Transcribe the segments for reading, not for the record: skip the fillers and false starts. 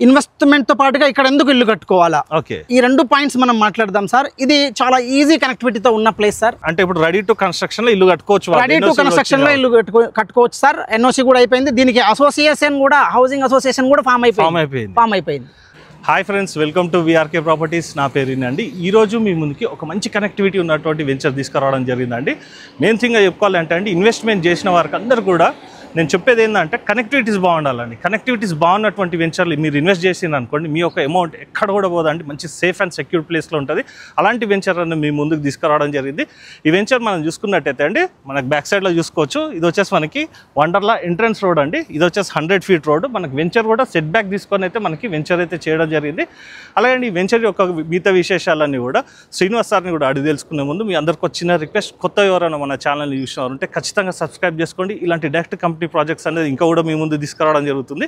Investment తో పాటుగా ఇక్కడ ఎందుకు ఇల్లు కట్టుకోవాలా, ఓకే, ఈ రెండు పాయింట్స్ మనం మాట్లాడదాం సార్. ఇది చాలా ఈజీ కనెక్టివిటీతో ఉన్న ప్లేస్ సార్. అంటే ఇప్పుడు రెడీ టు కన్స్ట్రక్షన్ లో ఇల్లు కట్టుకోవచ్చు, రెడీ టు కన్స్ట్రక్షన్ లో ఇల్లు కట్టుకోవచ్చు సార్. ఎన్ఓసి కూడా అయిపోయింది, దీనికి అసోసియేషన్ కూడా, హౌసింగ్ అసోసియేషన్ కూడా ఫామ్ అయిపోయింది. Hi friends, welcome to VRK properties. నా పేరు అండి. ఈరోజు మీ ముందుకి ఒక మంచి కనెక్టివిటీ ఉన్నటువంటి వెంచర్ తీసుకురావడం జరిగిందండి. మెయిన్ థింగ్గా చెప్పుకోవాలంటే అండి, ఇన్వెస్ట్మెంట్ చేసిన వారికి అందరూ కూడా నేను చెప్పేది ఏంటంటే కనెక్టివిటీస్ బాగుండాలండి. కనెక్టివిటీస్ బాగున్నటువంటి వెంచర్లు మీరు ఇన్వెస్ట్ చేసిన అనుకోండి, మీ యొక్క అమౌంట్ ఎక్కడ కూడా పోదండి, మంచి సేఫ్ అండ్ సెక్యూర్ ప్లేస్లో ఉంటుంది. అలాంటి వెంచర్ అని మీ ముందుకు తీసుకురావడం జరిగింది. ఈ వెంచర్ మనం చూసుకున్నట్టయితే అండి, మనకు బ్యాక్ సైడ్లో చూసుకోవచ్చు. ఇది వచ్చేసి మనకి వండర్లా ఎంట్రన్స్ రోడ్ అండి. ఇది వచ్చేసి 100 feet రోడ్. మనకి వెంచర్ కూడా సెట్ బ్యాక్ తీసుకొని అయితే మనకి వెంచర్ అయితే చేయడం జరిగింది. అలాగే ఈ వెంచర్ యొక్క మిగతా విశేషాలన్నీ కూడా శ్రీనివాస్ సార్ని కూడా అడిగి తెలుసుకునే ముందు మీ అందరికి వచ్చిన రిక్వెస్ట్, కొత్త ఎవరైనా మన ఛానల్ని చూసినారంటే ఖచ్చితంగా సబ్స్క్రైబ్ చేసుకోండి. ఇలాంటి డైరెక్ట్ కంపెనీ ప్రాజెక్ట్స్ అనేది ఇంకా కూడా మీ ముందు తీసుకురావడం జరుగుతుంది.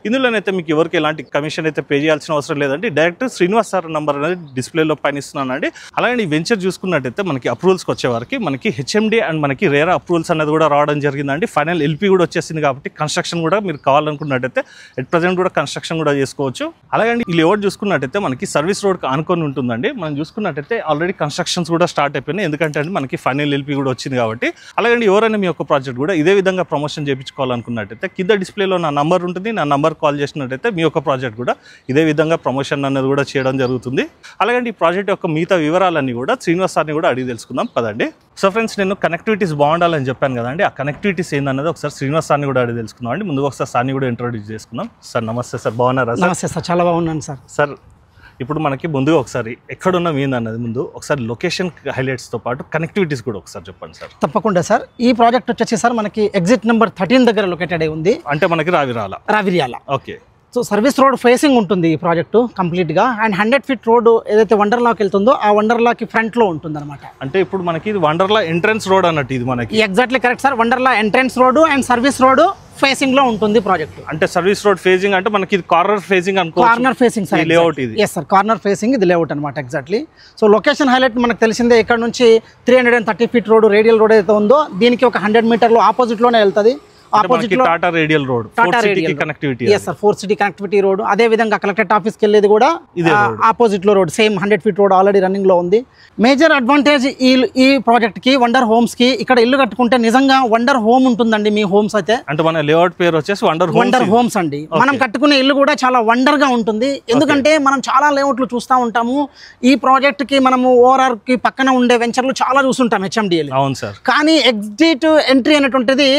ఇందులోనైతే మీకు ఎవరికి ఎలాంటి కమిషన్ అయితే పే చేయాల్సిన అవసరం లేదండి. డైరెక్ట్ శ్రీనివాస్ సార్ నంబర్ అనేది డిస్ప్లేలో పైన ఇస్తున్నానండి. అలాగే ఈ వెంచర్ చూసుకున్నట్టయితే మనకి అప్రూవల్స్కి వచ్చేవారికి మనకి హెచ్ఎండి అండ్ మనకి రేరా అప్రూవల్స్ అనేది కూడా రావడం జరిగిందండి. ఫైనల్ ఎల్పీ కూడా వచ్చేసింది కాబట్టి కన్స్ట్రక్షన్ కూడా మీరు కావాలనుకున్నట్టయితే ఎట్ ప్రజెంట్ కూడా కన్స్ట్రక్షన్ కూడా చేసుకోవచ్చు. అలాగే ఈ లేఅవుట్ చూసుకున్నట్టయితే మనకి సర్వీస్ రోడ్కి ఆనుకొని ఉంటుందండి. మనం చూసుకున్నట్టయితే ఆల్రెడీ కన్స్ట్రక్షన్స్ కూడా స్టార్ట్ అయిపోయినాయి, ఎందుకంటే అండి మనకి ఫైనల్ ఎల్పీ కూడా వచ్చింది కాబట్టి. అలాగే ఎవరైనా మీ యొక్క ప్రాజెక్ట్ కూడా ఇదే విధంగా ప్రమోషన్ చేయించుకోవాలనుకున్నట్టయితే కింద డిస్ప్లేలో నా నంబర్ ఉంటుంది, నా నంబర్ కాల్ చేసినట్టయితే మీ యొక్క ప్రాజెక్ట్ కూడా ఇదే విధంగా ప్రమోషన్ అనేది కూడా చేయడం జరుగుతుంది. అలాగే ఈ ప్రాజెక్ట్ యొక్క మిగతా వివరాలన్నీ కూడా శ్రీనివాస్ సార్ని కూడా అడిగి తెలుసుకుందాం పదండి. సో ఫ్రెండ్స్, నేను కనెక్టివిటీస్ బాగుండాలని చెప్పాను కదండి, ఆ కనెక్టివిటీస్ ఏందన్నది ఒకసారి శ్రీనివాస్ సార్ని కూడా అడిగి తెలుసుకుందాం అండి. ముందుగా ఒకసారి సార్ని కూడా ఇంట్రొడ్యూస్ చేసుకుందాం. సార్ నమస్తే సార్, బాగున్నారా? నమస్తే సార్, చాలా బాగున్నాను సార్. సార్ ఇప్పుడు మనకి ముందుగా ఒకసారి ఎక్కడున్నాం ఏందన్నది ముందు ఒకసారి లొకేషన్ హైలైట్స్తో పాటు కనెక్టివిటీస్ కూడా ఒకసారి చెప్పండి సార్. తప్పకుండా సార్. ఈ ప్రాజెక్ట్ వచ్చేసి సార్ మనకి ఎగ్జిట్ నెంబర్ 13 దగ్గర లొకేటెడ్ అయి ఉంది. అంటే మనకి Raviryal. Okay. So service road facing ఉంటుంది ఈ ప్రాజెక్టు కంప్లీట్గా. అండ్ 100 feet రోడ్ ఏదైతే వండర్లాకి వెళ్తుందో ఆ వండర్లాకి ఫ్రంట్లో ఉంటుంది అనమాట. అంటే ఇప్పుడు మనకి ఇది వండర్లా ఎంట్రన్స్ రోడ్ అన్నట్టు ఇది మనకి. Exactly correct sir. Wonderla entrance road and service road facing లో ఉంటుంది ప్రాజెక్ట్. అంటే సర్వీస్ రోడ్ ఫేసింగ్ అంటే మనకి ఇది కార్నర్ ఫేసింగ్ అనుకో. కార్నర్ ఫేసింగ్ సార్, లేఅవుట్ ఇది. ఎస్ సార్, కార్నర్ ఫేసింగ్ ఇది లేఅవుట్ అనమాట. ఎగ్జాక్ట్లీ. సో లొకేషన్ హైలైట్ మనకు తెలిసిందే. ఇక్కడ నుంచి 330 feet రోడ్, రేడియల్ రోడ్ ఏదైతే ఉందో దీనికి ఒక 100 meterలు ఆపోజిట్ లోనే వెళ్తుంది. ఆపోజిట్ లో Tata radial road, Tata radial connectivity. yes sir, 4 city connectivity road. అదే విధంగా కలెక్టరేట్ ఆఫీస్కి వెళ్ళేది కూడా ఆపోజిట్ లో road, same 100 feet road already running లో ఉంది. మేజర్ అడ్వాంటేజ్ ఈ ప్రాజెక్ట్ కి, వండర్ హోమ్స్ కి, ఇక్కడ ఇల్లు కట్టుకుంటే నిజంగా వండర్ హోమ్ ఉంటుందండి. మీ హోమ్స్ అయితే అంటే మన లేఅవుట్ పేరు వచ్చేసి వండర్ హోమ్స్ అండి. మనం కట్టుకునే ఇల్లు కూడా చాలా వండర్ గా ఉంటుంది. ఎందుకంటే మనం చాలా లేఅవుట్లు చూస్తూ ఉంటాము. ఈ ప్రాజెక్ట్ కి మనము ఓఆర్ఆర్ కి పక్కన ఉండే వెంచర్లు చాలా చూస్తుంటాం హెచ్ఎండిఎల్. అవును సార్. కానీ ఎగ్జిట్ ఎంట్రీ అనేటువంటిది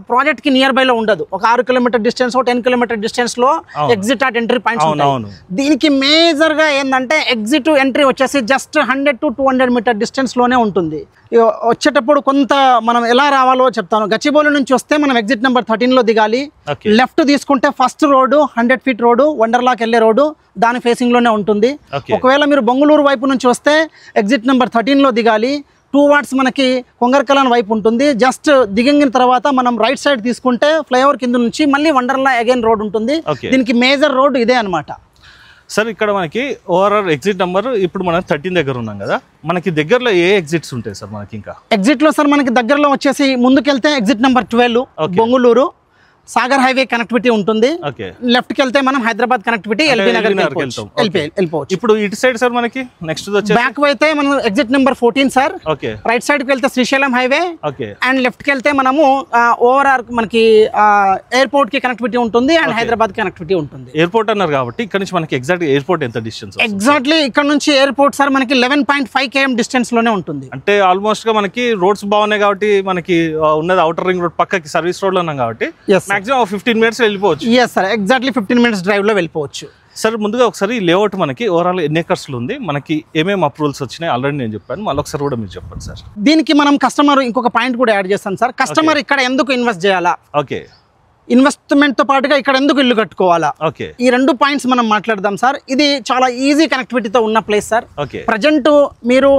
ప్రాజెక్ట్ కి నియర్ బై లో ఉండదు. ఒక 6 kilometer డిస్టెన్స్, 10 kilometer డిస్టెన్స్ లో ఎగ్జిట్ అట్ ఎంట్రీ పాయింట్స్ ఉంటాయి. దీనికి మేజర్ గా ఏంటంటే ఎగ్జిట్ ఎంట్రీ వచ్చేసి జస్ట్ 100 to 200 meter డిస్టెన్స్ లోనే ఉంటుంది. వచ్చేటప్పుడు కొంత మనం ఎలా రావాలో చెప్తాను. గచ్చిబౌలి నుంచి వస్తే మనం ఎగ్జిట్ నెంబర్ 13 లో దిగాలి. లెఫ్ట్ తీసుకుంటే ఫస్ట్ రోడ్డు 100 feet రోడ్డు, వండర్లాకి వెళ్ళే రోడ్డు దాని ఫేసింగ్ లోనే ఉంటుంది. ఒకవేళ మీరు బొంగుళూరు వైపు నుంచి వస్తే ఎగ్జిట్ నెంబర్ 13 లో దిగాలి. 2 wards మనకి కొంగర్కలాన్ వైపు ఉంటుంది. జస్ట్ దిగిన తర్వాత మనం రైట్ సైడ్ తీసుకుంటే ఫ్లైఓవర్ కింద నుంచి మళ్ళీ వండర్లా అగైన్ రోడ్ ఉంటుంది. దీనికి మేజర్ రోడ్ ఇదే అనమాట. సార్ ఇక్కడ మనకి ఓవరాల్ ఎగ్జిట్ నెంబర్ ఇప్పుడు మనం 13 దగ్గర ఉన్నాం కదా, మనకి దగ్గరలో ఏ ఎగ్జిట్స్ ఉంటాయి సార్? మనకి ఇంకా ఎగ్జిట్ లో సార్ మనకి దగ్గరలో వచ్చేసి ముందుకెళ్తే exit number 12 Bongulur Sagar highway connectivity ఉంటుంది. లెఫ్ట్ కి వెళ్తే మనం హైదరాబాద్ కనెక్టివిటీ ఎల్బీ నగర్ వెళ్ళిపోవచ్చు. ఇప్పుడు ఇటు సైడ్ సార్ మనకి నెక్స్ట్ బ్యాక్ అయితే మనం exit number 14 sir. Right side కి వెళ్తే శ్రీశైలం హైవే. అండ్ లెఫ్ట్ కి వెళ్తే మనము ఓవరాల్ మనకి ఎయిర్పోర్ట్ కి కనెక్టివిటీ ఉంటుంది అండ్ హైదరాబాద్ కనెక్టివిటీ ఉంటుంది. ఎయిర్పోర్ట్ అన్నారు కాబట్టి ఇక్కడ నుంచి మనకి ఎగ్జాక్ట్ ఎయిర్పోర్ట్ ఎంత డిస్టెన్స్? ఎగ్జాక్ట్లీ ఇక్కడ నుంచి ఎయిర్పోర్ట్ సార్ మనకి 11.5 km డిస్టెన్స్ లోనే ఉంటుంది. అంటే ఆల్మోస్ట్ గా మనకి రోడ్స్ బాగున్నాయి కాబట్టి మనకి ఉన్నది అవుటర్ రింగ్ రోడ్ పక్కకి సర్వీస్ రోడ్ లో ఉన్నాం కాబట్టి మాక్సిమం 15 minutes వెళ్ళిపోవచ్చు. yes sir, exactly 15 minutes drive లో వెళ్ళిపోవచ్చు. సార్ ముందుగా ఒకసారి లేఅవుట్ మనకి ఓవరాల్ ఎన్ని ఎకర్స్ లో ఉంది, మనకి ఏమేమి అప్రూవల్స్ వచ్చినాయి ఆల్రెడీ నేను చెప్పాను, మళ్ళీ ఒకసారి కూడా మీరు చెప్పండి సార్. దీనికి మనం కస్టమర్ ఇంకొక పాయింట్ కూడా యాడ్ చేస్తాం సార్. కస్టమర్ ఇక్కడ ఎందుకు ఇన్వెస్ట్ చేయాలా, ఓకే, ఇన్వెస్ట్మెంట్ తో పాటుగా ఇక్కడ ఎందుకు ఇల్లు కట్టుకోవాలా, ఓకే, ఈ రెండు పాయింట్స్ మనం మాట్లాడదాం సార్. ఇది చాలా ఈజీ కనెక్టివిటీతో ఉన్న ప్లేస్ సార్. ప్రజెంట్ మీరు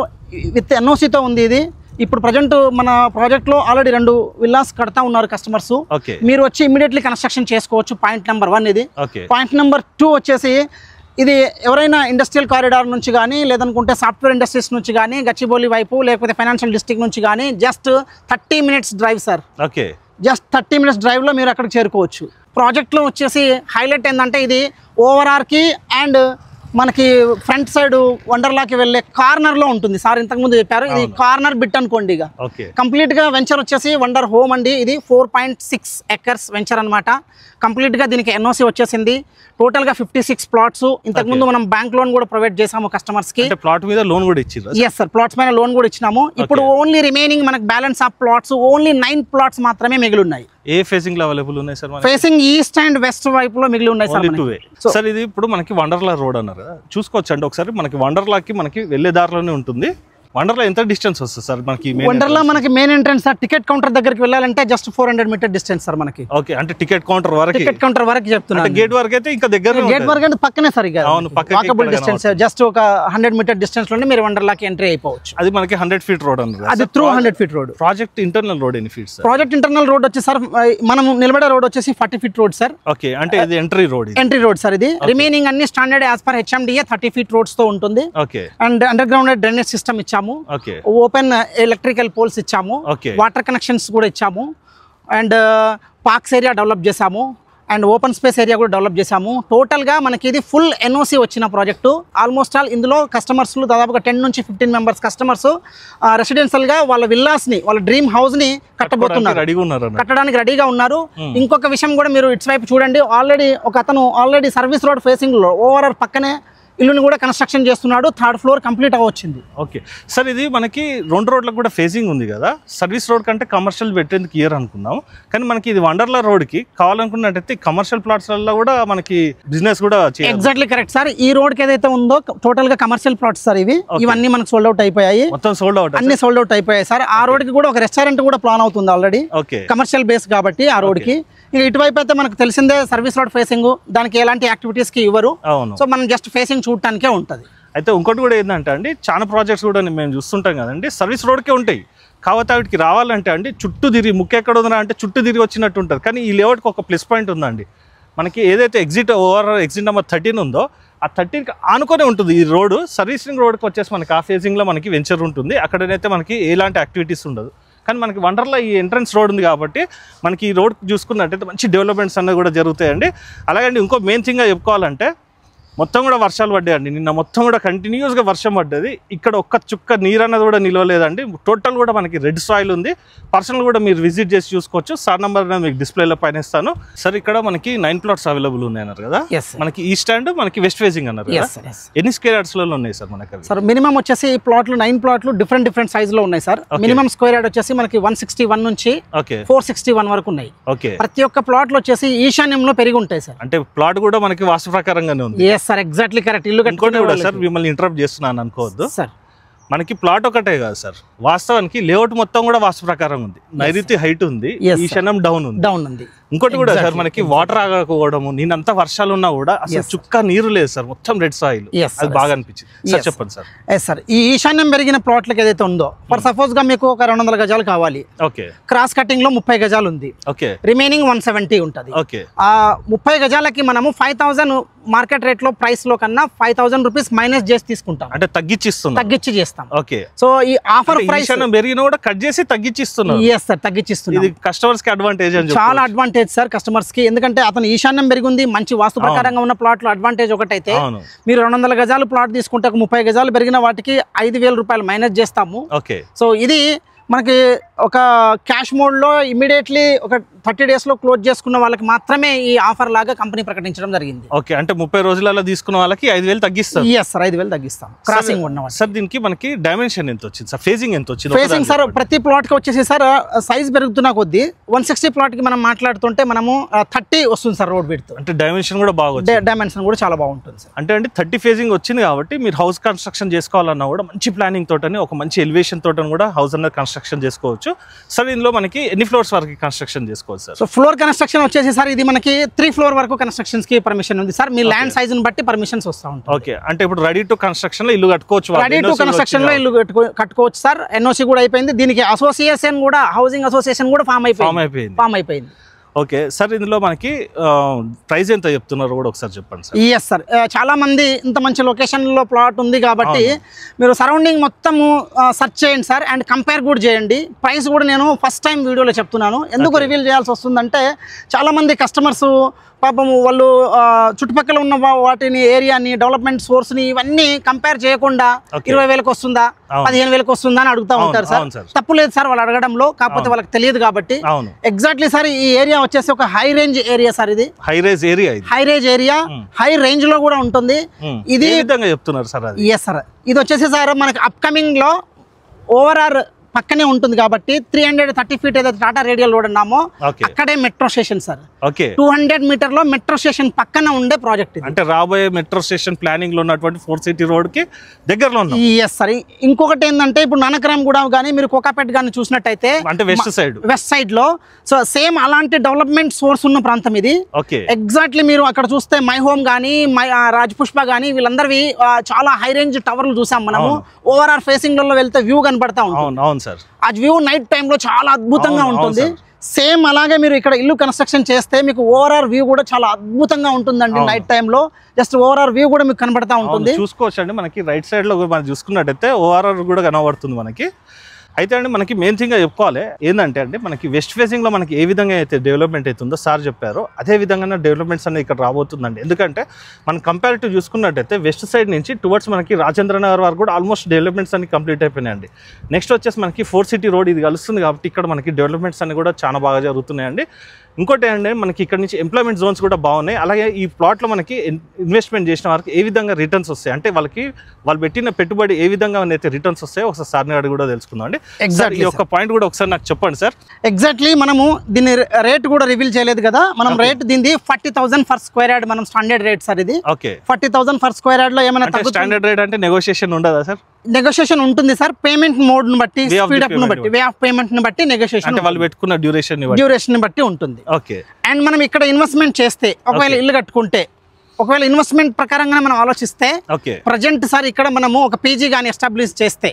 విత్ ఎన్ఓసితో ఉంది ఇది. ఇప్పుడు ప్రజెంట్ మన ప్రాజెక్ట్ లో ఆల్రెడీ 2 విల్లాస్ కడతా ఉన్నారు కస్టమర్స్. మీరు వచ్చి ఇమీడియట్లీ కన్స్ట్రక్షన్ చేసుకోవచ్చు. పాయింట్ నెంబర్ 1 ఇది. పాయింట్ నెంబర్ 2 వచ్చేసి ఇది ఎవరైనా ఇండస్ట్రియల్ కారిడార్ నుంచి కానీ లేదనుకుంటే సాఫ్ట్వేర్ ఇండస్ట్రీస్ నుంచి కానీ గచ్చిబౌలి వైపు లేకపోతే ఫైనాన్షియల్ డిస్ట్రిక్ట్ నుంచి కానీ just 30 minutes drive sir. Okay, just 30 minutes drive లో మీరు అక్కడికి చేరుకోవచ్చు. ప్రాజెక్ట్లో వచ్చేసి హైలైట్ ఏంటంటే ఇది ఓవరార్కి అండ్ మనకి ఫ్రంట్ సైడ్ వండర్లాకి వెళ్ళే కార్నర్ లో ఉంటుంది సార్, ఇంతకుముందు చెప్పారు ఇది కార్నర్ బిట్ అనుకోండి. ఇక కంప్లీట్ గా వెంచర్ వచ్చేసి వండర్ హోమ్ అండి. ఇది 4.6 acres వెంచర్ అనమాట. కంప్లీట్ గా దీనికి ఎన్ఓసి వచ్చేసింది. టోటల్ గా 56 ప్లాట్స్. ఇంతకుముందు మనం బ్యాంక్ లోన్ కూడా ప్రొవైడ్ చేసాము కస్టమర్స్ కి. ప్లాట్ మీద లోన్ కూడా ఇచ్చారు. ఎస్ సార్, ప్లాట్స్ మీద లోన్ కూడా ఇచ్చినాము. ఇప్పుడు ఓన్లీ రిమైనింగ్ మనకు balance of plots only 9 plots మాత్రమే మిగిలి ఉన్నాయి. ఏ ఫేసింగ్ లో అవైలబుల్ ఉన్నాయి sir? Facing east and west వైపులో మిగిలి ఉన్నాయి సార్. సార్ ఇది ఇప్పుడు మనకి వండర్లా రోడ్ అన్నారు కదా, చూసుకోవచ్చు అండి ఒకసారి. మనకి వండర్లాకి మనకి వెళ్ళే దారిలోనే ఉంటుంది. వండర్లా ఎంత డిస్టెన్స్ వస్తుంది సార్ మనకి? వండర్లా మనకి main entrance sir, ticket counter దగ్గరికి వెళ్ళాలంటే జస్ట్ 400 మీటర్ డిస్టెన్స్ సార్ మనకి. ఓకే, అంటే టికెట్ కౌంటర్ వరకు చెప్తున్నారు. గేట్ వరకు అయితే ఇంకా దగ్గర, గేట్ వరకు అంటే పక్కనే సార్. ఇక వాకబుల్ డిస్టెన్స్ జస్ట్ ఒక 100 మీటర్ డిస్టెన్స్ లోనే మీరు వండర్లాకి ఎంట్రీ అయిపోవచ్చు. అది మనకి 100 feet రోడ్ అన్నారు. అది through 100 feet road. Project internal road ఎన్ని feet sir? Project internal road వచ్చి సార్ మనం నిలబడే రోడ్ వచ్చేసి 40 feet రోడ్ సార్. ఓకే, అంటే ఇది entry road. Entry road sir ఇది. రిమైనింగ్ అన్ని standard as per HMDA 30 feet roads తో ఉంటుంది. Okay, and under ground drainage system ఇచ్చాము. ఓకే, ఓపెన్ ఎలక్ట్రికల్ పోల్స్ ఇచ్చాము. వాటర్ కనెక్షన్స్ కూడా ఇచ్చాము. అండ్ పార్క్స్ ఏరియా డెవలప్ చేసాము. అండ్ ఓపెన్ స్పేస్ ఏరియా కూడా డెవలప్ చేసాము. టోటల్గా మనకి ఇది ఫుల్ ఎన్ఓసి వచ్చిన ప్రాజెక్టు. ఆల్మోస్ట్ ఆల్ ఇందులో కస్టమర్స్ దాదాపుగా 10 నుంచి 15 మెంబర్స్ కస్టమర్స్ రెసిడెన్షియల్గా వాళ్ళ విల్లాస్ని, వాళ్ళ డ్రీమ్ హౌస్ని కట్టడానికి రెడీగా ఉన్నారు. ఇంకొక విషయం కూడా మీరు ఇట్స్ వైపు చూడండి. ఆల్రెడీ ఒక అతను ఆల్రెడీ సర్వీస్ రోడ్ ఫేసింగ్లో ఓవరాల్ పక్కనే ఇల్లుని కూడా కన్స్ట్రక్షన్ చేస్తున్నాడు. 3rd floor కంప్లీట్ అవ్వచ్చింది. ఓకే సార్, ఇది మనకి 2 రోడ్లకు కూడా ఫేసింగ్ ఉంది కదా. సర్వీస్ రోడ్ కంటే కమర్షియల్ పెట్టేందుకు ఇయర్ అనుకున్నాం, కానీ మనకి ఇది వండర్లా రోడ్కి కావాలనుకున్నట్టయితే కమర్షియల్ ప్లాట్స్లలో కూడా మనకి బిజినెస్ కూడా చేయాలి. Exactly correct sir. ఈ రోడ్కి ఏదైతే ఉందో టోటల్ గా కమర్షియల్ ప్లాట్స్ సార్ ఇవి. ఇవన్నీ మనకు సోల్డ్ అవుట్ అయిపోయాయి. మొత్తం సోల్డ్ అవుట్, అన్ని సోల్డ్ అవుట్ అయిపోయాయి సార్. ఆ రోడ్కి కూడా ఒక రెస్టారెంట్ కూడా ప్లాన్ అవుతుంది ఆల్రెడీ. ఓకే, కమర్షియల్ బేస్ కాబట్టి ఆ రోడ్కి. ఇక ఇటువైపు అయితే మనకు తెలిసిందే సర్వీస్ రోడ్ ఫేసింగ్, దానికి ఎలాంటి యాక్టివిటీస్ కి ఇవ్వరు. సో మనం జస్ట్ ఫేసింగ్ చూడటానికే ఉంటుంది. అయితే ఇంకోటి కూడా ఏంటంటే అండి, చాలా ప్రాజెక్ట్స్ కూడా మేము చూస్తుంటాం కదండి, సర్వీస్ రోడ్కే ఉంటాయి. కాకపోతే వాటికి రావాలంటే అండి చుట్టూ తిరిగి, ముఖ్య ఎక్కడ ఉందా అంటే చుట్టూ తిరిగి వచ్చినట్టు ఉంటుంది. కానీ ఈ లేఅవుట్కి ఒక ప్లస్ పాయింట్ ఉందండి. మనకి ఏదైతే ఎగ్జిట్ నెంబర్ 13 ఉందో ఆ 13కి ఆనుకొనే ఉంటుంది ఈ రోడ్డు. సర్వీసింగ్ రోడ్కి వచ్చేసి మనకి ఆ ఫేసింగ్లో మనకి వెంచర్ ఉంటుంది. అక్కడనైతే మనకి ఎలాంటి యాక్టివిటీస్ ఉండదు. కానీ మనకి వండర్లా ఈ ఎంట్రన్స్ రోడ్ ఉంది కాబట్టి మనకి ఈ రోడ్ చూసుకున్నట్టయితే మంచి డెవలప్మెంట్స్ అన్నది కూడా జరుగుతాయండి. అలాగండి ఇంకో మెయిన్ థింగ్గా చెప్పుకోవాలంటే మొత్తం కూడా వర్షాలు పడ్డాయండి. నిన్న మొత్తం కూడా కంటిన్యూస్గా వర్షం పడ్డది. ఇక్కడ ఒక్క చుక్క నీరు అన్నది కూడా నిలవలేదండి. టోటల్ కూడా మనకి రెడ్ సాయిల్ ఉంది. పర్సనల్ కూడా మీరు విజిట్ చేసి చూసుకోవచ్చు. సార్ నెంబర్ మీకు డిస్ప్లేలో పైన ఇస్తాను. సార్ ఇక్కడ మనకి 9 plots అవైలబుల్ ఉన్నాయి అన్నారు కదా. మనకి ఈస్ట్ అండ్ మనకి వెస్ట్ ఫేసింగ్ అన్నారు కదా. ఎన్ని స్క్వేర్ యార్డ్స్లో ఉన్నాయి సార్ మనకి? సార్ మినిమం వచ్చేసి ప్లాట్లు 9 ప్లాట్లు డిఫరెంట్ సైజ్ లో ఉన్నాయి సార్. మినిమం స్క్వేర్ యార్డ్ వచ్చేసి మనకి 161 నుంచి 461 వరకు ఉన్నాయి. ఓకే, ప్రతి ఒక్క ప్లాట్లు వచ్చేసి ఈశాన్యంలో పెరిగి ఉంటాయి సార్. అంటే ప్లాట్ కూడా మనకి వాస్తు ప్రకారంగానే ఉంది. Sir exactly correct. ఇల్లు కట్టుకోండి కూడా సార్, మిమ్మల్ని ఇంటరప్ట్ చేస్తున్నాను అనుకోవద్దు సార్. మనకి ప్లాట్ ఒకటే కాదు సార్, వాస్తవానికి లేఅవుట్ మొత్తం కూడా వాస్తు ప్రకారం ఉంది. నైరుతి హైట్ ఉంది, ఈశాన్యం డౌన్ ఉంది. ఇంకోటి కూడా సార్, మనకి వాటర్ ఆగకపోవడము, నేనంతా వర్షాలు ఉన్నా కూడా అసలు చుక్క నీరు లేదు సార్, మొత్తం రెడ్ సాయిల్. అది బాగా అనిపించింది సార్. చెప్పండి సార్. సార్ ఈ ఈశాన్యం పెరిగిన ప్లాట్లకు ఏదైతే ఉందో, ఫర్ సపోజ్ గా మీకు ఒక 200 గజాలు కావాలి. ఓకే, క్రాస్ కటింగ్ లో 30 గజాలు ఉంది. ఓకే, రిమైనింగ్ 170 ఉంటుంది. ఓకే, ఆ 30 గజాలకి మనము 5000 మార్కెట్ రేట్ లో ప్రైస్ లో కన్నా 5000 రూపీస్ మైనస్ చేసి తీసుకుంటాం. అంటే తగ్గించి చేస్తాం. ఓకే, సో ఈ ఆఫర్ ప్రైస్ పెరిగిన కూడా కట్ చేసి తగ్గిచ్చిస్తున్నాం. Yes sir, తగ్గించిస్తున్నాం. ఇది కస్టమర్స్ కి అడ్వాంటేజ్ అని, చాలా అడ్వాంటేజ్ సార్ కస్టమర్స్ కి. ఎందుకంటే అతను ఈశాన్యం పెరిగింది, మంచి వాస్తు ప్రకారంగా ఉన్న ప్లాట్ లో అడ్వాంటేజ్ ఒకటైతే, మీరు 200 గజాలు ప్లాట్ తీసుకుంటే 30 గజాలు పెరిగిన వాటికి 5000 రూపాయలు మైనస్ చేస్తాము. ఓకే, సో ఇది మనకి ఒక క్యాష్ మోడ్ లో ఇమీడియట్లీ ఒక 30 days లో క్లోజ్ చేసుకున్న వాళ్ళకి మాత్రమే ఈ ఆఫర్ లాగా కంపెనీ ప్రకటించడం జరిగింది. ఓకే, అంటే 30 రోజులలో తీసుకున్న వాళ్ళకి 5000 తగ్గిస్తాం. ఎస్ సార్, 5000 తగ్గిస్తాం క్రాసింగ్ ఉన్న వాళ్ళు. సార్ దీనికి మనకి డైమెన్షన్ ఎంత వచ్చింది సార్? ఫేసింగ్ ఎంత వచ్చింది? ఫేసింగ్ సార్ ప్రతి ప్లాట్ కి వచ్చేసి సార్ సైజ్ పెరుగుతున్న కొద్దీ 160 ప్లాట్ కి మనం మాట్లాడుతుంటే మనము 30 వస్తుంది సార్ రోడ్ విడ్త్. అంటే డైమెన్షన్ కూడా బాగా, డైమెన్షన్ కూడా చాలా బాగుంటుంది సార్. అంటే 30 ఫేసింగ్ వచ్చింది కాబట్టి మీరు హౌస్ కన్స్ట్రక్షన్ చేసుకోవాలన్నా కూడా మంచి ప్లానింగ్ తోటని, ఒక మంచి ఎలివేషన్ తోటని కూడా హౌస్ అన్నది కన్స్ట్రక్షన్ చేసుకోవచ్చు. సార్ ఇందులో మనకి ఎన్ని ఫ్లోర్స్ వరకు కన్స్ట్రక్షన్ చేసుకోవచ్చు సార్? సో ఫ్లోర్ కన్స్ట్రక్షన్ వచ్చేసి సార్ ఇది మనకి 3 floor వరకు కన్స్ట్రక్షన్స్ కి పర్మిషన్ ఉంది సార్. మీ ల్యాండ్ సైజ్ ని బట్టి పర్మిషన్స్ వస్తూ ఉంటాయి. ఓకే, అంటే ఇప్పుడు రెడీ టు కన్స్ట్రక్షన్ లో ఇల్లు కట్టుకోవచ్చు. రెడీ టు కన్స్ట్రక్షన్ లో ఇల్లు కట్టుకోవచ్చు సార్. ఎన్ఓసి కూడా అయిపోయింది. దీనికి అసోసియేషన్ కూడా, హౌసింగ్ అసోసియేషన్ కూడా ఫామ్ అయిపోయింది. ఓకే సార్, ఇందులో మనకి ప్రైస్ ఎంత చెప్తున్నారు కూడా ఒకసారి చెప్పండి సార్. ఎస్ సార్, చాలా మంది ఇంత మంచి లొకేషన్లో ప్లాట్ ఉంది కాబట్టి మీరు సరౌండింగ్ మొత్తము సెర్చ్ చేయండి సార్, అండ్ కంపేర్ కూడా చేయండి. ప్రైస్ కూడా నేను ఫస్ట్ టైం వీడియోలో చెప్తున్నాను. ఎందుకు రివీల్ చేయాల్సి వస్తుందంటే చాలా మంది కస్టమర్స్ పాపము వాళ్ళు చుట్టుపక్కల ఉన్న వాటిని, ఏరియాని, డెవలప్మెంట్ సోర్స్ని ఇవన్నీ కంపేర్ చేయకుండా 20,000కి వస్తుందా 15,000కి వస్తుందా అని అడుగుతూ ఉంటారు సార్. తప్పు లేదు సార్ వాళ్ళు అడగడంలో, కాకపోతే వాళ్ళకి తెలియదు కాబట్టి. ఎగ్జాక్ట్లీ సార్, ఈ ఏరియా వచ్చేసి ఒక హై రేంజ్ ఏరియా సార్. ఇది high range area, high range లో కూడా ఉంటుంది. ఇది చెప్తున్నారు సార్. ఎస్ సార్, ఇది వచ్చేసి సార్ మనకి అప్కమింగ్ లో ఓవరాల్ పక్కనే ఉంటుంది కాబట్టి 330 feet ఏదైతే టాటా రేడియల్ రోడ్ అన్నామో అక్కడే మెట్రో స్టేషన్ సార్. 200 మీటర్లో మెట్రో స్టేషన్ పక్కన ఉండే ప్రాజెక్ట్ ఇది. అంటే రాబోయే మెట్రో స్టేషన్ ప్లానింగ్ లో ఉన్నటువంటి 4 City రోడ్ కి దగ్గరలో ఉంది. Yes sir. ఇంకొకటి ఏంటంటే ఇప్పుడు నానక్రామ్ కూడా కానీ మీరు కోకాపేట్ కానీ చూసినట్టయితే అంటే వెస్ట్ సైడ్ లో సో సేమ్ అలాంటి డెవలప్మెంట్ సోర్స్ ఉన్న ప్రాంతం ఇది. ఎగ్జాక్ట్లీ మీరు అక్కడ చూస్తే మై హోమ్ కానీ రాజపుష్ప కానీ వీళ్ళందరివి చాలా హై రేంజ్ టవర్లు చూసాం మనము. ఓవరాల్ ఫేసింగ్ లో వెళ్తే వ్యూ కనపడతా ఉంటుంది. ఆ వ్యూ నైట్ టైంలో చాలా అద్భుతంగా ఉంటుంది. సేమ్ అలాగే మీరు ఇక్కడ ఇల్లు కన్స్ట్రక్షన్ చేస్తే మీకు ఓవరాల్ వ్యూ కూడా చాలా అద్భుతంగా ఉంటుందండి. నైట్ టైంలో జస్ట్ ఓవరాల్ వ్యూ కూడా మీకు కనబడతా ఉంటుంది. చూసుకోవచ్చు అండి, మనకి రైట్ సైడ్ లో మనం చూసుకున్నట్టయితే ఓవరాల్ కూడా కనబడుతుంది మనకి. అయితే అండి మనకి మెయిన్ థింగ్ గా చెప్పుకోవాలి ఏంటంటే అండి మనకి వెస్ట్ ఫేసింగ్ లో మనకి ఏ విధంగా అయితే డెవలప్మెంట్ అవుతుందో సార్ చెప్పారో అదే విధంగా డెవలప్మెంట్స్ అనేది ఇక్కడ రాబోతుందండి. ఎందుకంటే మనం కంపారిటివ్ చూసుకున్నట్టయితే వెస్ట్ సైడ్ నుంచి టువర్డ్స్ మనకి రాజేంద్ర నగర్ వరకు కూడా ఆల్మోస్ట్ డెవలప్మెంట్స్ అన్ని కంప్లీట్ అయిపోయినాయండి. నెక్స్ట్ వచ్చేసి మనకి 4 City రోడ్ ఇది కలుస్తుంది కాబట్టి ఇక్కడ మనకి డెవలప్మెంట్స్ అన్ని కూడా చాలా బాగా జరుగుతున్నాయండి. ఇంకోటి ఏంటంటే మనకి ఇక్కడ నుంచి ఎంప్లాయ్మెంట్ జోన్స్ కూడా బాగున్నాయి. అలాగే ఈ ప్లాట్లో మనకి ఇన్వెస్ట్మెంట్ చేసిన వారికి ఏ విధంగా రిటర్న్స్ వస్తాయి, అంటే వాళ్ళు పెట్టిన పెట్టుబడి ఏ విధంగా అయితే రిటర్న్స్ వస్తాయో ఒకసారి సార్ని అడిగి కూడా తెలుసుకుందాం అండి. ఎగ్జాక్ట్లీ ఒక పాయింట్ కూడా ఒకసారి నాకు చెప్పండి సార్. ఎగ్జాక్ట్లీ మనము దీని రేట్ కూడా రివీల్ చేయలేదు కదా. మనం రేట్ దీన్ని 40,000 per square yard మనం స్టాండర్డ్ రేట్ సార్ ఇది. 40,000 per square yard లో ఏమైనా స్టాండర్డ్ రేట్ అంటే నెగోషియేషన్ ఉండదా సార్? నెగోషియేషన్ ఉంటుంది సార్. పేమెంట్ మోడ్ ను బట్టి, స్పీడ్ అప్ ను బట్టి, వే ఆఫ్ పేమెంట్ ను బట్టి నెగోషియేషన్, అంటే వాళ్ళు పెట్టుకున్న డ్యూరేషన్ ని బట్టి ఉంటుంది. అండ్ మనం ఇక్కడ ఇన్వెస్ట్మెంట్ చేస్తే ఒకవేళ ఇల్లు కట్టుకుంటే ఒకవేళ ఇన్వెస్ట్మెంట్ ప్రకారంగా మనం ఆలోచిస్తే ప్రజెంట్ సార్ ఇక్కడ మనము ఒక పీజీ గాని ఎస్టాబ్లిష్ చేస్తే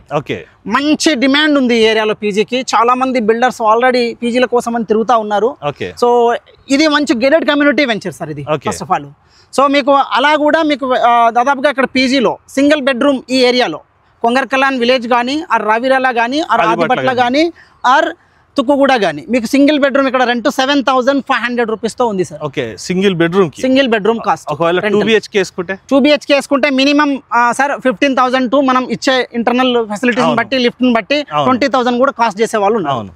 మంచి డిమాండ్ ఉంది ఈ ఏరియాలో పీజీకి. చాలా మంది బిల్డర్స్ ఆల్రెడీ పీజీల కోసం అని తిరుగుతా ఉన్నారు. సో ఇది మంచి గేటెడ్ కమ్యూనిటీ వెంచర్ సార్ ఇది ఫస్ట్ ఆఫ్ ఆల్. సో మీకు అలా కూడా మీకు దాదాపుగా ఇక్కడ పీజీలో సింగిల్ బెడ్రూమ్ ఈ ఏరియాలో కొంగర్కలాన్ విలేజ్ కానీ ఆర్ రావిరాల కానీ ఆర్ ఆదిపట్ల కానీ ఆర్ తుక్కుగూడ కానీ మీకు సింగిల్ బెడ్రూమ్ ఇక్కడ రెంట్ 7,500 రూపీస్ తో ఉంది sir. Single bedroom cost. 2 BHK వేసుకుంటే మినిమం సార్ 15,000 టు మనం ఇచ్చే ఇంటర్నల్ ఫెసిలిటీస్ బట్టి లిఫ్ట్ బట్టి 20,000 కూడా కాస్ట్ చేసే వాళ్ళు ఉన్నారు.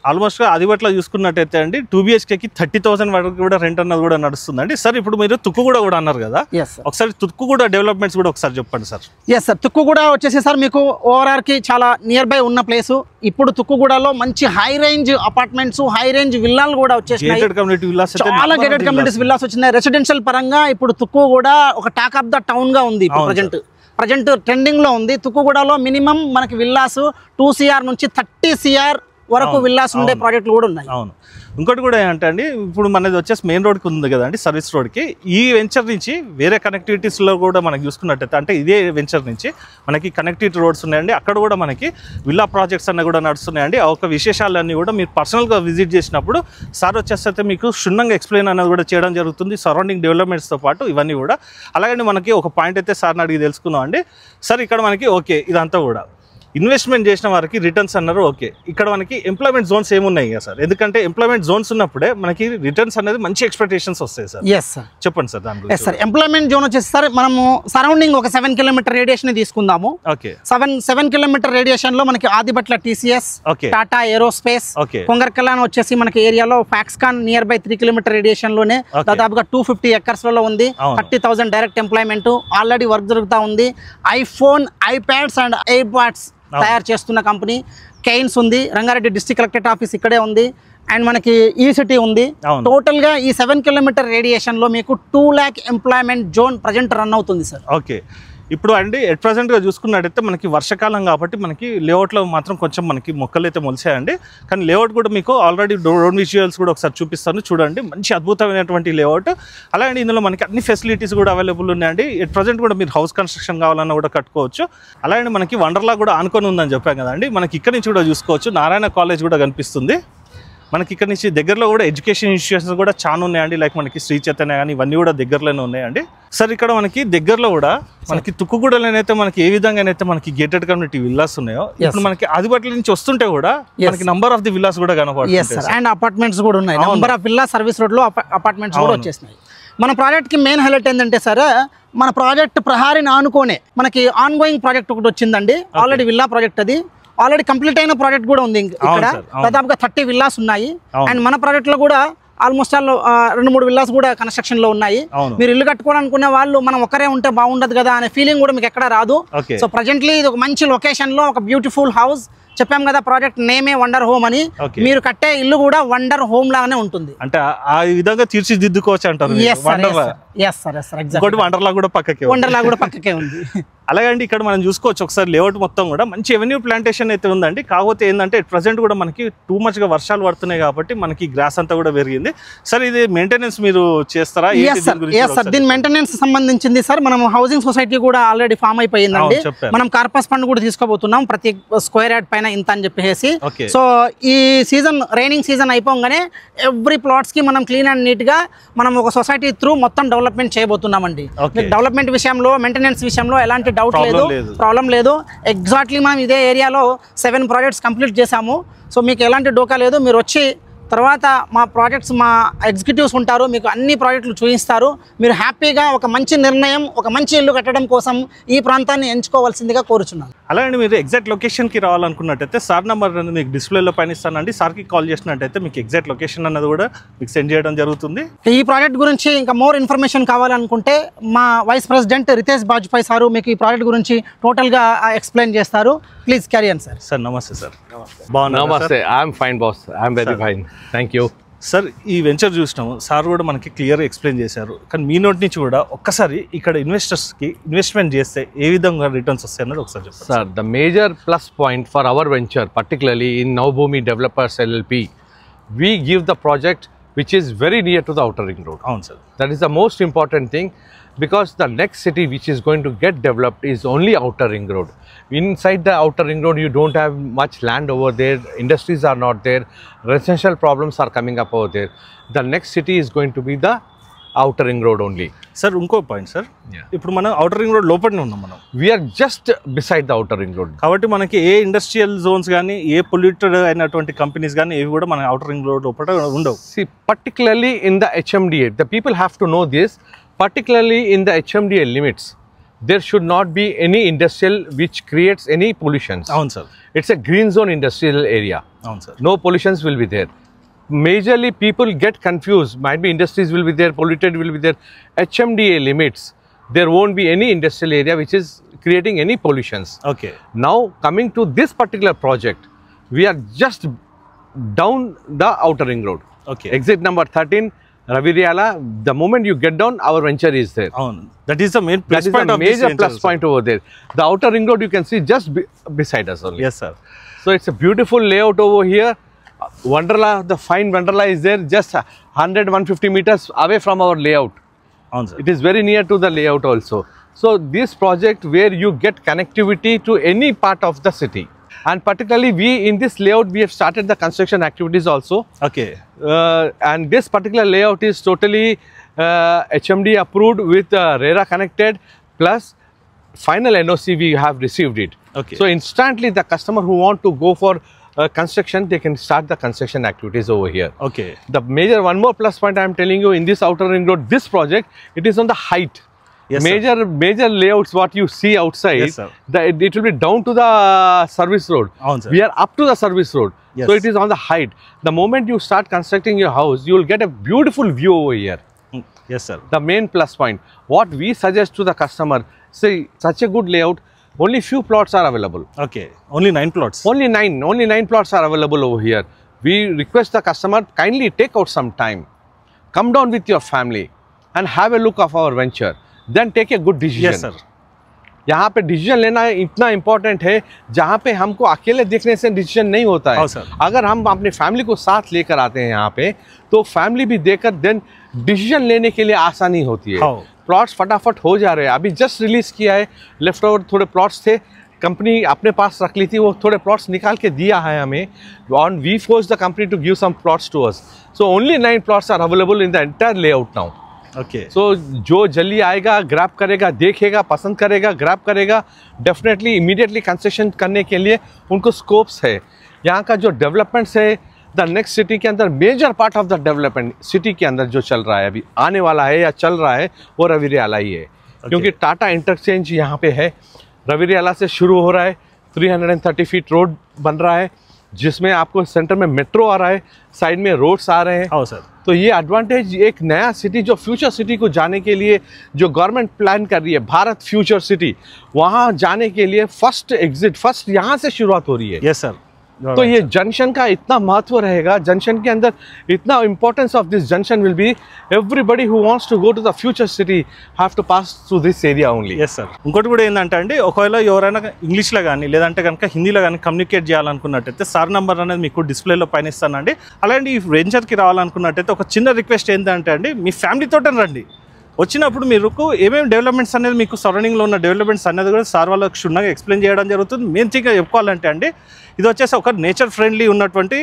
ఆల్మోస్ట్ అదివట్లా చూసుకున్నట్టయితే అండి 2 BHKకి 30,000 వరకు కూడా రెంట్ అన్నది కూడా నడుస్తుందండి. సార్ ఇప్పుడు మీరు తుక్కుగూడ కూడా అన్నారు కదా, ఒకసారి తుక్కుగూడ డెవలప్మెంట్స్ కూడా ఒకసారి చెప్పండి సార్. ఎస్ సార్, తుక్కుగూడ వచ్చేసి సార్ మీకు ఓవరాల్ కి చాలా నియర్ బై ఉన్న ప్లేస్. ఇప్పుడు తుక్కుగూడలో మంచి high range apartments, high range విల్లాలు కూడా వచ్చేసినాయి. చాలా గేటెడ్ కమ్యూనిటీస్ విల్లాస్ వచ్చినాయి. రెసిడెన్షియల్ పరంగా ఇప్పుడు తుక్కుగూడ ఒక టాక్ ఆఫ్ ద టౌన్ గా ఉంది. ప్రజెంట్ ట్రెండింగ్ లో ఉంది. తుక్కుగూడలో మినిమం మనకి విల్లాస్ 2 CR నుంచి 30 CR వరకు విల్లాస్ ఉండే ప్రాజెక్టులు కూడా ఉన్నాయి. అవును. ఇంకోటి కూడా ఏంటంటే అండి ఇప్పుడు మనది వచ్చేసి మెయిన్ రోడ్కి ఉంది కదండి, సర్వీస్ రోడ్కి. ఈ వెంచర్ నుంచి వేరే కనెక్టివిటీస్లో కూడా మనకి చూసుకున్నట్టయితే అంటే ఇదే వెంచర్ నుంచి మనకి కనెక్టివిటీ రోడ్స్ ఉన్నాయండి. అక్కడ కూడా మనకి విల్లా ప్రాజెక్ట్స్ అన్నీ కూడా నడుస్తున్నాయండి. ఆ ఒక విశేషాలన్నీ కూడా మీరు పర్సనల్గా విజిట్ చేసినప్పుడు సార్ వచ్చేస్తే మీకు క్షుణ్ణంగా ఎక్స్ప్లెయిన్ అనేది కూడా చేయడం జరుగుతుంది, సరౌండింగ్ డెవలప్మెంట్స్తో పాటు ఇవన్నీ కూడా. అలాగే మనకి ఒక పాయింట్ అయితే సార్ని అడిగి తెలుసుకుందాం అండి. సార్ ఇక్కడ మనకి ఓకే ఇదంతా కూడా ఇన్వెస్ట్మెంట్ చేసిన వారికి రిటర్న్స్ అన్నారు. ఓకే, ఇక్కడ మనకి ఎంప్లాయ్మెంట్ జోన్స్ ఏమున్నాయి కదా సార్? ఎందుకంటే ఎంప్లాయ్మెంట్ జోన్స్ ఉన్నప్పుడే మనకి రిటర్న్స్ అనేది మంచి ఎక్స్పెక్టేషన్స్ వస్తాయి సార్. ఎస్ సార్, చెప్పండి సార్ దాని గురించి. సార్ ఎంప్లాయ్మెంట్ జోన్ వచ్చేసి సార్ మనము సరౌండింగ్ ఒక 7 kilometer రేడియేషన్ తీసుకుందాము. ఓకే, 7 kilometer రేడియేషన్ లో మనకి ఆదిపట్ల TCS, టాటా ఏరోస్పేస్, కొంగర్కలాన్ వచ్చేసి మనకి ఏరియాలో Foxconn near by 3 kilometer radiation లోనే దాదాపుగా 250 acres లో ఉంది. 30,000 డైరెక్ట్ ఎంప్లాయ్మెంట్ ఆల్రెడీ వర్క్ జరుగుతూ ఉంది. ఐఫోన్, ఐప్యాడ్స్ అండ్ ఎయిర్పాడ్స్ తయారు చేస్తున్న కంపెనీ కెయిన్స్ ఉంది. రంగారెడ్డి డిస్ట్రిక్ట్ కలెక్టరేట్ ఆఫీస్ ఇక్కడే ఉంది. అండ్ మనకి ఈ సిటీ ఉంది. టోటల్ గా ఈ 7 kilometer రేడియేషన్ లో మీకు 2 lakh employment zone present run అవుతుంది సార్. ఓకే, ఇప్పుడు అండి ఎట్ ప్రజెంట్గా చూసుకున్నట్టయితే మనకి వర్షాకాలం కాబట్టి మనకి లేఅవుట్లో మాత్రం కొంచెం మనకి మొక్కలు అయితే మొలిసాయండి. కానీ లేఅవుట్ కూడా మీకు ఆల్రెడీ డ్రోన్ విజువల్స్ కూడా ఒకసారి చూపిస్తాను చూడండి. మంచి అద్భుతమైనటువంటి లేఅవుట్. అలాగే ఇందులో మనకి అన్ని ఫెసిలిటీస్ కూడా అవైలబుల్ ఉన్నాయండి. ఎట్ ప్రజెంట్ కూడా మీరు హౌస్ కన్స్ట్రక్షన్ కావాలన్నా కూడా కట్టుకోవచ్చు. అలాగే మనకి వండర్లా కూడా ఆనుకొని ఉందని చెప్పాం కదండి. మనకి ఇక్కడ నుంచి కూడా చూసుకోవచ్చు. నారాయణ కాలేజ్ కూడా కనిపిస్తుంది. మనకి ఇక్కడ నుంచి దగ్గరలో కూడా ఎడ్యుకేషన్ ఇన్స్టిట్యూషన్స్ కూడా చాలా ఉన్నాయండి. లైక్ మనకి శ్రీ చైతన్య కానీ ఇవన్నీ కూడా దగ్గరలోనే ఉన్నాయండి. సార్ ఇక్కడ మనకి దగ్గరలో కూడా మనకి తుక్కుగూడలోనైతే మనకి ఏ విధంగానైతే మనకి గేటెడ్ కమ్యూనిటీ విల్లాస్ ఉన్నాయో, ఇప్పుడు మనకి ఆదిబట్ల నుంచి వస్తుంటే కూడా మనకి నంబర్ ఆఫ్ ది విల్లాస్ కూడా కనపడుతుంది అండ్ అపార్ట్మెంట్స్ కూడా ఉన్నాయి. Number of villa service road లో అపార్ట్మెంట్స్ కూడా వచ్చేసినాయి. మన ప్రాజెక్ట్ కి మెయిన్ హైలైట్ ఏంటంటే సార్, మన ప్రాజెక్ట్ ప్రహారీని ఆనుకోనే మనకి ఆన్ గోయింగ్ ప్రాజెక్ట్ ఒకటి వచ్చిందండి. ఆల్రెడీ విల్లా ప్రాజెక్ట్, అది ఆల్రెడీ కంప్లీట్ అయిన ప్రాజెక్ట్ కూడా ఉంది. ఇక్కడ దాదాపుగా 30 విల్లాస్ ఉన్నాయి. అండ్ మన ప్రాజెక్ట్ లో కూడా ఆల్మోస్ట్ ఆల్ 2-3 విల్లాస్ కూడా కన్స్ట్రక్షన్ లో ఉన్నాయి. మీరు ఇల్లు కట్టుకోవాలనుకునే వాళ్ళు మనం ఒకరే ఉంటే బాగుండదు కదా అనే ఫీలింగ్ కూడా మీకు ఎక్కడ రాదు. సో ప్రజెంట్లీ ఇది ఒక మంచి లొకేషన్ లో ఒక బ్యూటిఫుల్ హౌస్. చెప్పాం కదా ప్రాజెక్ట్ నేమే వండర్ హోమ్ అని. మీరు కట్టే ఇల్లు కూడా వండర్ హోమ్ లాగానే ఉంటుంది. అంటే ఆ విధంగా తీర్చిదిద్దుకోవచ్చు అంటారు. వండర్లా కూడా పక్కకే ఉంది. అలాగండి ఇక్కడ మనం చూసుకోవచ్చు ఒకసారి లేఅవుట్ మొత్తం కూడా మంచి ఎవెన్యూ ప్లాంటేషన్ అయితే ఉందండి. కాకపోతే ఏంటంటే ప్రజెంట్ కూడా మనకి టూ మచ్గా వర్షాలు పడుతున్నాయి కాబట్టి మనకి గ్రాస్ అంతా కూడా పెరిగింది. సార్ ఇది మెయింటెనెన్స్ మీరు చేస్తారా? దీని మెయింటెనెన్స్ సంబంధించింది సార్, మనం హౌసింగ్ సొసైటీ కూడా ఆల్రెడీ ఫామ్ అయిపోయిందండి. మనం కార్పస్ ఫండ్ కూడా తీసుకోబోతున్నాం, ప్రతి స్క్వేర్ యార్డ్ పైన ఇంత అని చెప్పేసి. సో ఈ సీజన్ రైనింగ్ సీజన్ అయిపోగానే ఎవ్రీ ప్లాట్స్ కి మనం క్లీన్ అండ్ నీట్ గా మనం ఒక సొసైటీ త్రూ మొత్తం డెవలప్మెంట్ చేయబోతున్నామండి. డెవలప్మెంట్ విషయంలో, మెయింటెనెన్స్ విషయంలో ఎలాంటి డౌట్ లేదు, ప్రాబ్లం లేదు. ఎగ్జాక్ట్లీ మనం ఇదే ఏరియాలో 7 ప్రాజెక్ట్స్ కంప్లీట్ చేసాము. సో మీకు ఎలాంటి డోకా లేదు. మీరు వచ్చి తర్వాత మా ప్రాజెక్ట్స్, మా ఎగ్జిక్యూటివ్స్ ఉంటారు, మీకు అన్ని ప్రాజెక్టులు చూపిస్తారు. మీరు హ్యాపీగా ఒక మంచి నిర్ణయం, ఒక మంచి ఇల్లు కట్టడం కోసం ఈ ప్రాంతాన్ని ఎంచుకోవాల్సిందిగా కోరుచున్నాను. అలాగే మీరు ఎగ్జాక్ట్ లొకేషన్కి రావాలనుకున్నట్టయితే సార్ నెంబర్ అనేది మీకు డిస్ప్లేలో పైన ఇస్తానండి. సార్కి కాల్ చేసినట్టయితే మీకు ఎగ్జాక్ట్ లొకేషన్ అన్నది కూడా మీకు సెండ్ చేయడం జరుగుతుంది. ఈ ప్రాజెక్ట్ గురించి ఇంకా మోర్ ఇన్ఫర్మేషన్ కావాలనుకుంటే మా vice president Ritesh Bajpai sir మీకు ఈ ప్రాజెక్ట్ గురించి టోటల్గా ఎక్స్ప్లెయిన్ చేస్తారు. Please carry on sir. Sir నమస్తే సార్. నమస్తే. I'm fine boss, I'm very fine, thank you. Sir ఈ వెంచర్ చూసినాము, సార్ కూడా మనకి క్లియర్గా ఎక్స్ప్లెయిన్ చేశారు. కానీ మీ నోటి నుంచి కూడా ఒక్కసారి ఇక్కడ ఇన్వెస్టర్స్కి ఇన్వెస్ట్మెంట్ చేస్తే ఏ విధంగా రిటర్న్స్ వస్తాయి అన్నది ఒకసారి చెప్పండి. Sir, the major plus point for hour venture, particularly in Navabhoomi developers LLP, we give the project which is very near to the outer ring road. అవును sir. That is the most important thing, because the next city which is going to get developed is only outer ring road. Inside the outer ring road you don't have much land over there, industries are not there, residential problems are coming up over there. The next city is going to be the outer ring road only. Sir ఇంకో point sir, ఇప్పుడు మనం outer ring road లోపలనే ఉన్నాం. మనం we are just beside the outer ring road, కాబట్టి మనకి ఏ industrial Jones కానీ ఏ polluted అయినటువంటి కంపెనీస్ కానీ ఏవి కూడా మన outer ring road లోపల ఉండవు. See, particularly in the HMDA, the people have to know this, particularly in the HMDA limits, there should not be any industrial which creates any pollutions. అవును sir. It's a green zone industrial area. అవును sir. No pollutions will be there. Majorly people get confused, might be industries will be there, polluted will be there. HMDA limits, there won't be any industrial area which is creating any pollutions. Okay. Now coming to this particular project, we are just down the outer ring road. Okay. Exit number 13, Raviriyala. The moment you get down, our venture is there. That is the main plus that is point the of major this plus point over there. The outer ring road you can see just beside us only. Yes sir. So it's a beautiful layout over here. Wonderla, the fine Wonderla is there just 100-150 meters away from our layout. అవును sir. It is very near to the layout also. So this project where you get connectivity to any part of the city. And particularly we in this layout we have started the construction activities also. Okay. And this particular layout is totally HMD approved with RERA connected, plus final NOC we have received it. Okay. So instantly the customer who want to go for construction, they can start the construction activities over here. Okay. The major one more plus point I am telling you in this outer ring road, this project, it is on the height. Yes, major layouts what you see outside, yes, sir. It will be down to the service road. Sir. We are up to the service road. Yes. So it is on the height. The moment you start constructing your house, you will get a beautiful view over here. Yes sir. The main plus point, what we suggest to the customer, say such a good layout, only few plots are available. Okay. Only 9 plots. Only 9 plots are available over here. We request the customer, kindly take out some time, come down with your family and have a look of our venture. Then take a good decision. Yes sir. यहाँ पे decision लेना इतना important है, जहाँ पे हमको अकेले देखने से डिसीजन नहीं होता है. अगर हम अपने फैमिली को साथ लेकर आते हैं यहाँ पे, तो फैमिली भी देखकर देन डिसीजन लेने के लिए आसानी होती है. प्लॉट्स फटाफट हो जा रहे हैं. अभी जस्ट रिलीज किया है, लेफ्ट ओवर थोड़े प्लॉट्स थे, कंपनी अपने पास रख ली थी, वो थोड़े प्लॉट्स निकाल के दिया है हमें, on we force the company to give some plots to us. So only 9 plots are available in the entire layout now. Okay. So जो जल्दी आएगा, ग्रैब करेगा, देखेगा, पसंद करेगा, ग्रैब करेगा, डेफिनेटली इमीडिएटली कंसेशन करने के लिए उनको स्कोप्स है. यहाँ का जो डेवलपमेंट्स है, द नेक्स्ट सिटी के अंदर major part of the development city के अंदर जो चल रहा है, अभी आने वाला है या चल रहा है, वो रवीरियाला ही है. क्योंकि टाटा इंटरचेंज यहाँ पे है, रवीरियाला से शुरू हो रहा है, 330 फीट रोड बन रहा है, जिसमें आपको सेंटर में मेट्रो आ रहा है, साइड में रोड्स आ रहे हैं. हाँ सर. तो ये एडवांटेज, एक नया सिटी जो फ्यूचर सिटी को जाने के लिए जो गवर्नमेंट प्लान कर रही है, भारत फ्यूचर सिटी, वहाँ जाने के लिए फर्स्ट एग्जिट, फर्स्ट यहाँ से शुरुआत हो रही है. Yes sir. तो ये जंक्शन का इतना महत्व रहेगा, जंक्शन के अंदर इतना importance of this junction will be, everybody who wants to go to the future city have to pass through this area only. Yes sir. ఇంకోటి కూడా ఏంటంటే అండి, ఒకవేళ ఎవరైనా ఇంగ్లీష్లో కానీ లేదంటే కనుక హిందీలో కానీ కమ్యూనికేట్ చేయాలనుకున్నట్టయితే సార్ నెంబర్ అనేది మీకు డిస్ప్లేలో పైన ఇస్తానండి. అలాంటి ఈ వెంచర్కి రావాలనుకున్నట్టయితే ఒక చిన్న రిక్వెస్ట్ ఏంటంటే అండి, మీ ఫ్యామిలీతోటే రండి. వచ్చినప్పుడు మీరు ఏమేమి డెవలప్మెంట్స్ అనేది మీకు సరౌండింగ్లో ఉన్న డెవలప్మెంట్స్ అనేది కూడా సార్ వాళ్ళకి క్షుణ్ణంగా ఎక్స్ప్లెయిన్ చేయడం జరుగుతుంది. మెయిన్ థింగ్గా చెప్పుకోవాలంటే అండి, ఇది వచ్చేసి ఒక నేచర్ ఫ్రెండ్లీ ఉన్నటువంటి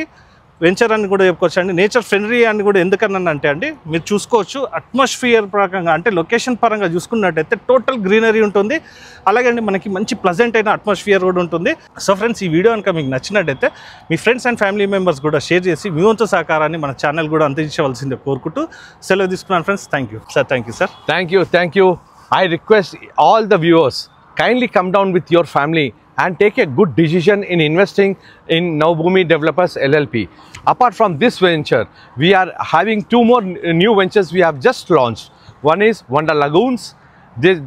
వెంచర్ అని కూడా చెప్పుకోవచ్చు అండి. నేచర్ ఫ్రెండ్లీ అని కూడా ఎందుకన్నా అంటే అండి, మీరు చూసుకోవచ్చు అట్మాస్ఫియర్ పరంగా, అంటే లొకేషన్ పరంగా చూసుకున్నట్టయితే టోటల్ గ్రీనరీ ఉంటుంది. అలాగే అండి మనకి మంచి ప్లజెంట్ అయిన అట్మాస్ఫియర్ కూడా ఉంటుంది. సో ఫ్రెండ్స్, ఈ వీడియో కనుక మీకు నచ్చినట్టయితే మీ ఫ్రెండ్స్ అండ్ ఫ్యామిలీ మెంబర్స్ కూడా షేర్ చేసి మీ వంతు సహకారాన్ని మన ఛానల్ కూడా అందించవలసిందే కోరుకుంటూ సెలవు తీసుకున్నాను friends. Thank you sir. Thank you sir. Thank you. I request all the viewers, kindly come down with your family and take a good decision in investing in Navbhoomi Developers LLP. Apart from this venture, we are having 2 more new ventures we have just launched. One is Wonder Lagoons,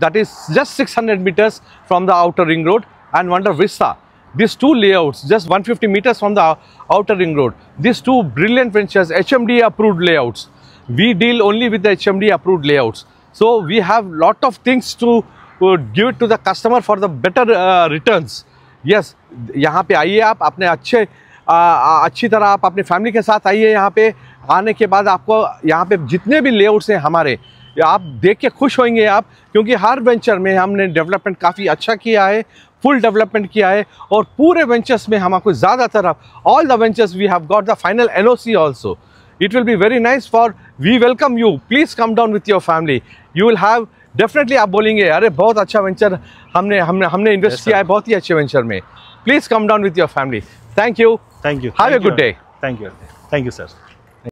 that is just 600 meters from the outer ring road, and Wonder Vista. These 2 layouts, just 150 meters from the outer ring road. These 2 brilliant ventures, HMD approved layouts. We deal only with the HMD approved layouts. So we have lot of things to give it to the customer for the better returns. Yes, यहाँ पे आइए आप, अपने अच्छी तरह आप अपनी family के साथ आइए. यहाँ पे आने के बाद आपको यहाँ पे जितने भी लेआउट्स हैं हमारे, आप देख के खुश होंगे आप, क्योंकि हर वेंचर में हमने डेवलपमेंट काफ़ी अच्छा किया है, फुल डेवलपमेंट किया है. और पूरे वेंचर्स में हमको ज़्यादातर all the ventures we have got the final NOC also. It will be very nice for, we welcome you. Please come down with your family. You will have definitely, आप बोलेंगे अरे बहुत अच्छा वेंचर हमने invest किया है बहुत ही अच्छे वेंचर में. Please come down with your family. Thank you. Thank you. Have a good day. Thank you. Thank you sir.